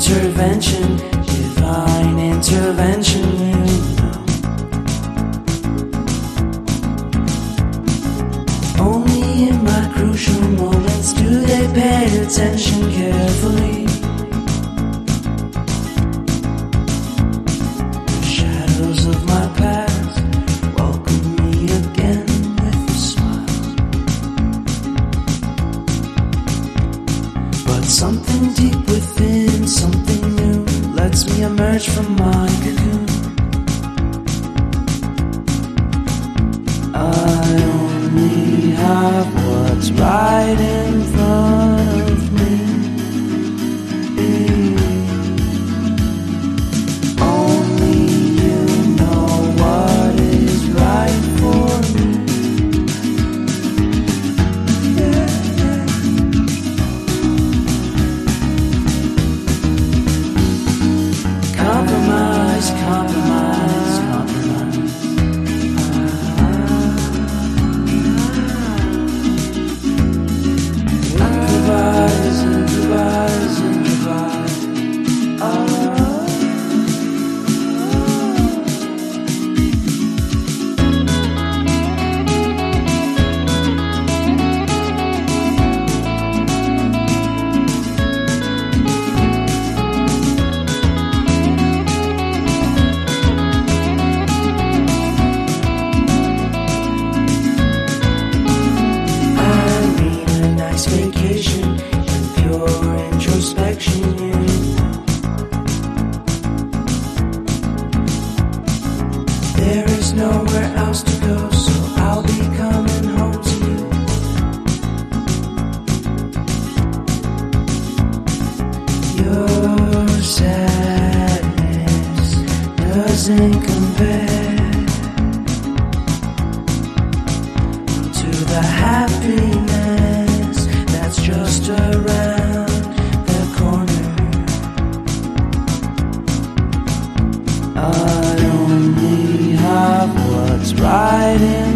intervention, divine intervention, you know. Only in my crucial moments do they pay attention carefully. The shadows of my past welcome me again with a smile. But something deep within, something new, lets me emerge from my cocoon. I only have what's right in front of me. Only you know what is right for me. Compromise, compromise, compromise. Improvise, improvise, improvise. Vacation and pure introspection, you know. There is nowhere else to go, so I'll be coming home to you. Your sadness doesn't compare to the happiness that's just around the corner. I only have what's right in